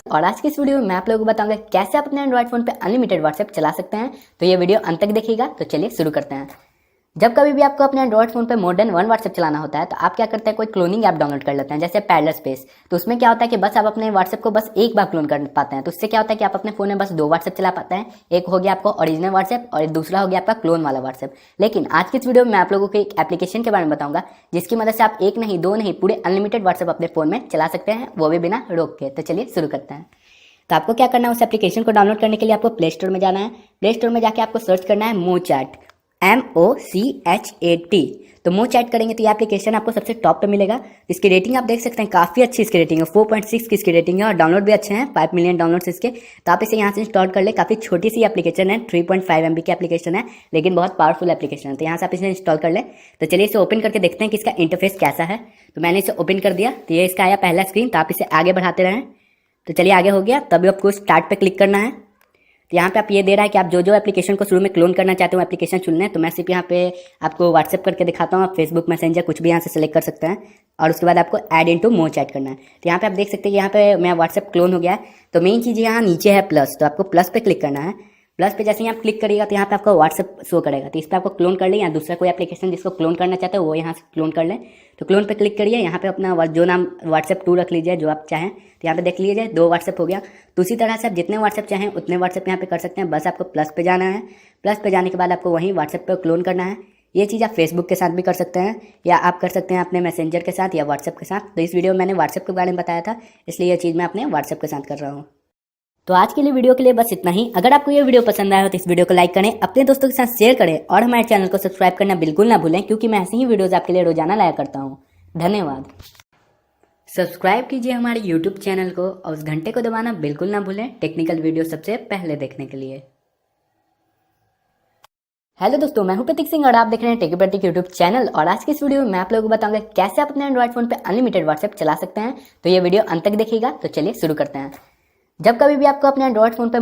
और आज की इस वीडियो में मैं आप लोगों को बताऊंगा कैसे आप अपने एंड्रॉइड फोन पे अनलिमिटेड व्हाट्सएप चला सकते हैं। तो ये वीडियो अंत तक देखिएगा। तो चलिए शुरू करते हैं। जब कभी भी आपको अपने एंड्रॉइड फोन पे मोर देन वन व्हाट्सएप चलाना होता है तो आप क्या करते हैं, कोई क्लोनिंग ऐप डाउनलोड कर लेते हैं जैसे पैरेलल स्पेस। तो उसमें क्या होता है कि बस आप अपने व्हाट्सएप को बस एक बार क्लोन कर पाते हैं। तो उससे क्या होता है कि आप अपने फोन में बस दो व्हाट्सएप चला पाते हैं। एक हो गया आपको ओरिजिनल व्हाट्सएप और दूसरा हो गया आपका क्लोन वाला व्हाट्सएप। लेकिन आज की इस वीडियो में मैं आप लोगों को एक एप्लीकेशन के बारे में बताऊंगा जिसकी मदद से आप एक नहीं दो नहीं पूरे अनलिमिटेड व्हाट्सएप अपने फोन में चला सकते हैं, वो भी बिना रोक के। तो चलिए शुरू करते हैं। तो आपको क्या करना है, उस एप्लीकेशन को डाउनलोड करने के लिए आपको प्ले स्टोर में जाना है। प्ले स्टोर में जाके आपको सर्च करना है मोचैट, MOCHAT। तो मोचैट करेंगे तो ये एप्लीकेशन आपको सबसे टॉप पे मिलेगा। इसकी रेटिंग आप देख सकते हैं, काफ़ी अच्छी इसकी रेटिंग है, 4.6 की इसकी रेटिंग है और डाउनलोड भी अच्छे हैं, 5 मिलियन डाउनलोड्स इसके। तो आप इसे यहाँ से इंस्टॉल कर ले। काफ़ी छोटी सी एप्लीकेशन है, 3.5 MB की एप्लीकेशन है, लेकिन बहुत पावरफुल एप्लीकेशन है। तो यहाँ से आप इसे इंस्टॉल कर ले। तो चलिए इसे ओपन करके देखते हैं कि इसका इंटरफेस कैसा है। तो मैंने इसे ओपन कर दिया। तो ये इसका आया पहला स्क्रीन। तो आप इसे आगे बढ़ाते रहें। तो चलिए आगे हो गया। तभी आपको स्टार्ट पे क्लिक करना है। तो यहाँ पे आप ये दे रहा है कि आप जो जो एप्लीकेशन को शुरू में क्लोन करना चाहते हो एप्लीकेशन चुनना है। तो मैं सिर्फ यहाँ पे आपको व्हाट्सएप करके दिखाता हूँ। आप फेसबुक मैसेंजर कुछ भी यहाँ से सेलेक्ट कर सकते हैं और उसके बाद आपको ऐड इनटू मोचैट करना है। तो यहाँ पे आप देख सकते हैं यहाँ पे मैं व्हाट्सएप क्लोन हो गया है। तो मेन चीज़ यहाँ नीचे है प्लस। तो आपको प्लस पे क्लिक करना है। प्लस पे जैसे ही आप क्लिक करिएगा तो यहाँ पे आपको व्हाट्सएप शो करेगा। तो इस पर आपको क्लोन कर ले या दूसरा कोई एप्लीकेशन जिसको क्लोन करना चाहते हो वो यहाँ से क्लोन कर लें। तो क्लोन पे क्लिक करिए। यहाँ पे अपना जो नाम व्हाट्सएप 2 रख लीजिए जो आप चाहें। तो यहाँ पे देख लीजिए 2 व्हाट्सएप हो गया। तो उसी तरह से आप जितने व्हाट्सएप चाहें उतने व्हाट्सएप यहाँ पे कर सकते हैं। बस आपको प्लस पे जाना है। प्लस पे जाने के बाद आपको वहीं व्हाट्सएप पे क्लोन करना है। ये चीज़ आप फेसबुक के साथ भी कर सकते हैं या आप कर सकते हैं अपने मैसेंजर के साथ या व्हाट्सएप के साथ। तो इस वीडियो में मैंने व्हाट्सएप के बारे में बताया था, इसलिए ये चीज़ मैं अपने व्हाट्सएप के साथ कर रहा हूँ। तो आज के लिए वीडियो के लिए बस इतना ही। अगर आपको ये वीडियो पसंद आया हो तो इस वीडियो को लाइक करें, अपने दोस्तों के साथ शेयर करें और हमारे चैनल को सब्सक्राइब करना बिल्कुल ना भूलें, क्योंकि मैं ऐसे ही वीडियोस आपके लिए रोजाना लाया करता हूँ। धन्यवाद। सब्सक्राइब कीजिए हमारे YouTube चैनल को और उस घंटे को दबाना बिल्कुल ना भूलें टेक्निकल वीडियो सबसे पहले देखने के लिए। हेलो दोस्तों, मैं हूं प्रतीक सिंह और आप देख रहे हैं टेक्प्रतीक यूट्यूब चैनल। और आज की इस वीडियो में मैं आप लोगों को बताऊंगा कैसे आप अपने एंड्रॉइड फोन पे अनलिमिटेड व्हाट्सएप चला सकते हैं। तो ये वीडियो अंत तक देखिएगा। तो चलिए शुरू करते हैं। जब कभी भी आपको अपने एंड्रॉइड फोन पे